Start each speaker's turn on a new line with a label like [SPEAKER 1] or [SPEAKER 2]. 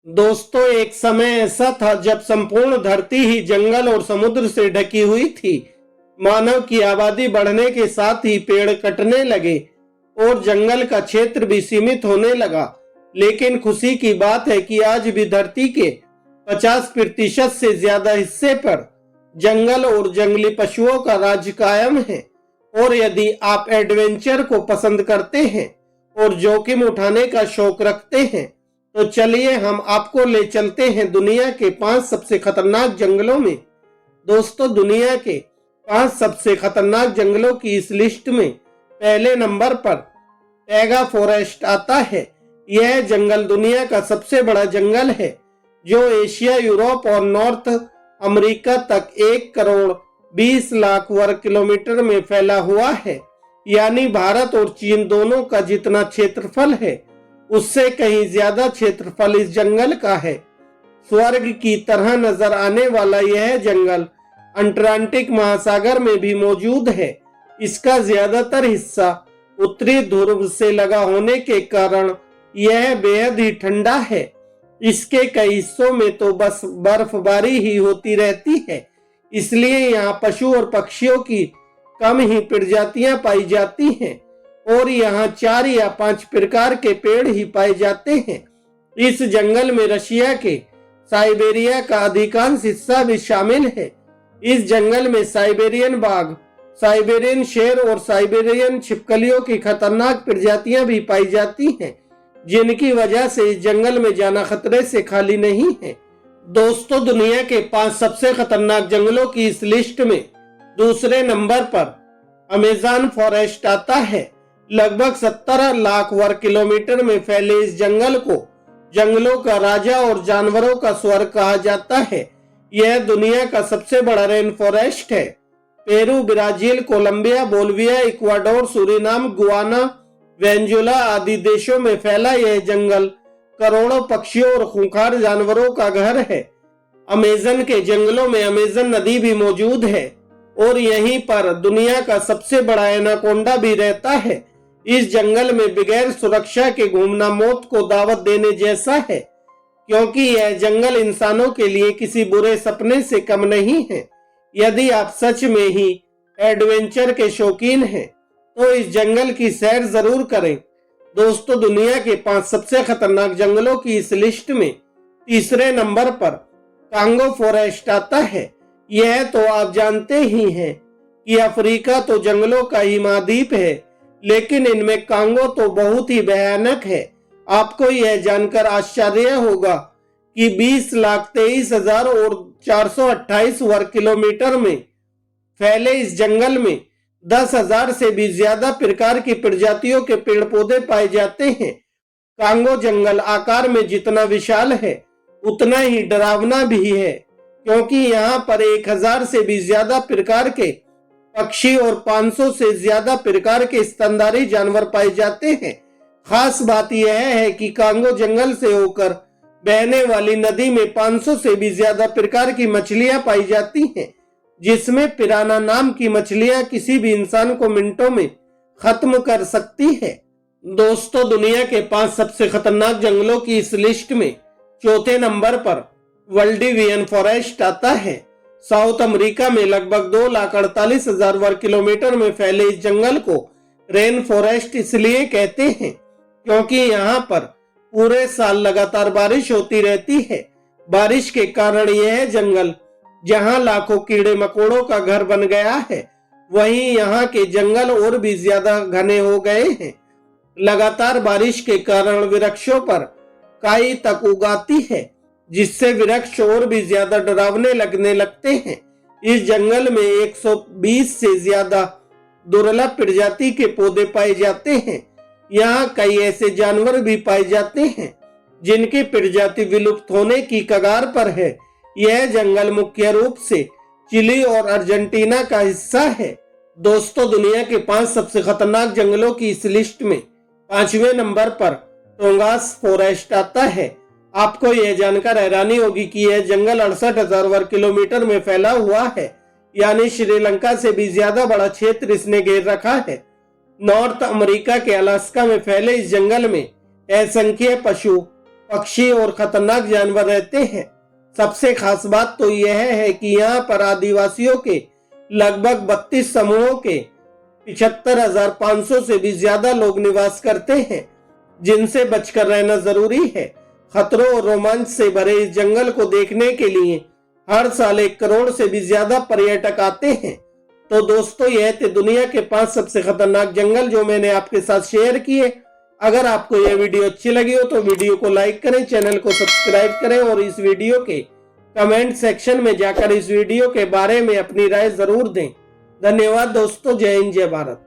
[SPEAKER 1] दोस्तों, एक समय ऐसा था जब संपूर्ण धरती ही जंगल और समुद्र से ढकी हुई थी। मानव की आबादी बढ़ने के साथ ही पेड़ कटने लगे और जंगल का क्षेत्र भी सीमित होने लगा। लेकिन खुशी की बात है कि आज भी धरती के 50% से ज्यादा हिस्से पर जंगल और जंगली पशुओं का राज कायम है। और यदि आप एडवेंचर को पसंद करते हैं और जोखिम उठाने का शौक रखते हैं, तो चलिए हम आपको ले चलते हैं दुनिया के 5 सबसे खतरनाक जंगलों में। दोस्तों, दुनिया के 5 सबसे खतरनाक जंगलों की इस लिस्ट में पहले नंबर पर टैगा फॉरेस्ट आता है। यह जंगल दुनिया का सबसे बड़ा जंगल है, जो एशिया, यूरोप और नॉर्थ अमेरिका तक 1 करोड़ 20 लाख वर्ग किलोमीटर में फैला हुआ है। यानी भारत और चीन दोनों का जितना क्षेत्रफल है, उससे कहीं ज्यादा क्षेत्रफल इस जंगल का है। स्वर्ग की तरह नजर आने वाला यह जंगल अटलांटिक महासागर में भी मौजूद है। इसका ज्यादातर हिस्सा उत्तरी ध्रुव से लगा होने के कारण यह बेहद ही ठंडा है। इसके कई हिस्सों में तो बस बर्फबारी ही होती रहती है, इसलिए यहाँ पशु और पक्षियों की कम ही प्रजातियां पाई जाती हैं और यहाँ 4 या 5 प्रकार के पेड़ ही पाए जाते हैं। इस जंगल में रशिया के साइबेरिया का अधिकांश हिस्सा भी शामिल है। इस जंगल में साइबेरियन बाघ, साइबेरियन शेर और साइबेरियन छिपकलियों की खतरनाक प्रजातियां भी पाई जाती हैं, जिनकी वजह से इस जंगल में जाना खतरे से खाली नहीं है। दोस्तों, दुनिया के 5 सबसे खतरनाक जंगलों की इस लिस्ट में दूसरे नंबर पर अमेज़न फॉरेस्ट आता है। लगभग 17 लाख वर्ग किलोमीटर में फैले इस जंगल को जंगलों का राजा और जानवरों का स्वर्ग कहा जाता है। यह दुनिया का सबसे बड़ा रेन फॉरेस्ट है। Peru, Brazil, Colombia, Bolivia, Ecuador, Suriname, Guyana, Venezuela आदि देशों में फैला यह जंगल करोड़ों पक्षियों और खूंखार जानवरों का घर है। अमेज़न के जंगलों में अमेज़न नदी भी मौजूद है और यहीं पर दुनिया का सबसे बड़ा एनाकोंडा भी रहता है। इस जंगल में बगैर सुरक्षा के घूमना मौत को दावत देने जैसा है, क्योंकि यह जंगल इंसानों के लिए किसी बुरे सपने से कम नहीं है। यदि आप सच में ही एडवेंचर के शौकीन हैं, तो इस जंगल की सैर जरूर करें। दोस्तों, दुनिया के 5 सबसे खतरनाक जंगलों की इस लिस्ट में तीसरे नंबर पर कांगो फॉरेस्ट आता है। यह तो आप जानते ही हैं कि अफ्रीका तो जंगलों का ही महाद्वीप है, लेकिन इनमें कांगो तो बहुत ही भयानक है। आपको यह जानकर आश्चर्य होगा कि 20,23,000 और 428 वर्ग किलोमीटर में फैले इस जंगल में 10,000 से भी ज्यादा प्रकार की प्रजातियों के पेड़ पौधे पाए जाते हैं। कांगो जंगल आकार में जितना विशाल है, उतना ही डरावना भी है, क्योंकि यहाँ पर 1000 से भी ज्यादा प्रकार के पक्षी और 500 से ज्यादा प्रकार के स्तनधारी जानवर पाए जाते हैं। खास बात यह है कि कांगो जंगल से होकर बहने वाली नदी में 500 से भी ज्यादा प्रकार की मछलियां पाई जाती हैं, जिसमें पिराना नाम की मछलियां किसी भी इंसान को मिनटों में खत्म कर सकती है। दोस्तों, दुनिया के 5 सबसे खतरनाक जंगलों की इस लिस्ट में चौथे नंबर पर वाल्डिवियन फॉरेस्ट आता है। साउथ अमेरिका में लगभग 2,48,000 वर्ग किलोमीटर में फैले इस जंगल को रेन फॉरेस्ट इसलिए कहते हैं, क्योंकि यहाँ पर पूरे साल लगातार बारिश होती रहती है। बारिश के कारण यह जंगल जहाँ लाखों कीड़े मकोड़ों का घर बन गया है, वहीं यहाँ के जंगल और भी ज्यादा घने हो गए हैं। लगातार बारिश के कारण वृक्षों पर काई तक उगाती है, जिससे वृक्ष और भी ज्यादा डरावने लगने लगते हैं। इस जंगल में 120 से ज्यादा दुर्लभ प्रजाति के पौधे पाए जाते हैं। यहाँ कई ऐसे जानवर भी पाए जाते हैं जिनकी प्रजाति विलुप्त होने की कगार पर है। यह जंगल मुख्य रूप से चिली और अर्जेंटीना का हिस्सा है। दोस्तों, दुनिया के 5 सबसे खतरनाक जंगलों की इस लिस्ट में 5वें नंबर पर टोंगास फॉरेस्ट आता है। आपको यह जानकर हैरानी होगी कि यह जंगल 68,000 वर्ग किलोमीटर में फैला हुआ है, यानी श्रीलंका से भी ज्यादा बड़ा क्षेत्र इसने घेर रखा है। नॉर्थ अमेरिका के अलास्का में फैले इस जंगल में असंख्य पशु, पक्षी और खतरनाक जानवर रहते हैं। सबसे खास बात तो यह है कि यहाँ पर आदिवासियों के लगभग 32 समूहों के 75,500 से भी ज्यादा लोग निवास करते हैं, जिनसे बचकर रहना जरूरी है। खतरों और रोमांच से भरे इस जंगल को देखने के लिए हर साल 1 करोड़ से भी ज्यादा पर्यटक आते हैं। तो दोस्तों, यह थे दुनिया के 5 सबसे खतरनाक जंगल जो मैंने आपके साथ शेयर किए। अगर आपको यह वीडियो अच्छी लगी हो तो वीडियो को लाइक करें, चैनल को सब्सक्राइब करें और इस वीडियो के कमेंट सेक्शन में जाकर इस वीडियो के बारे में अपनी राय जरूर दें। धन्यवाद दोस्तों। जय हिंद, जय भारत।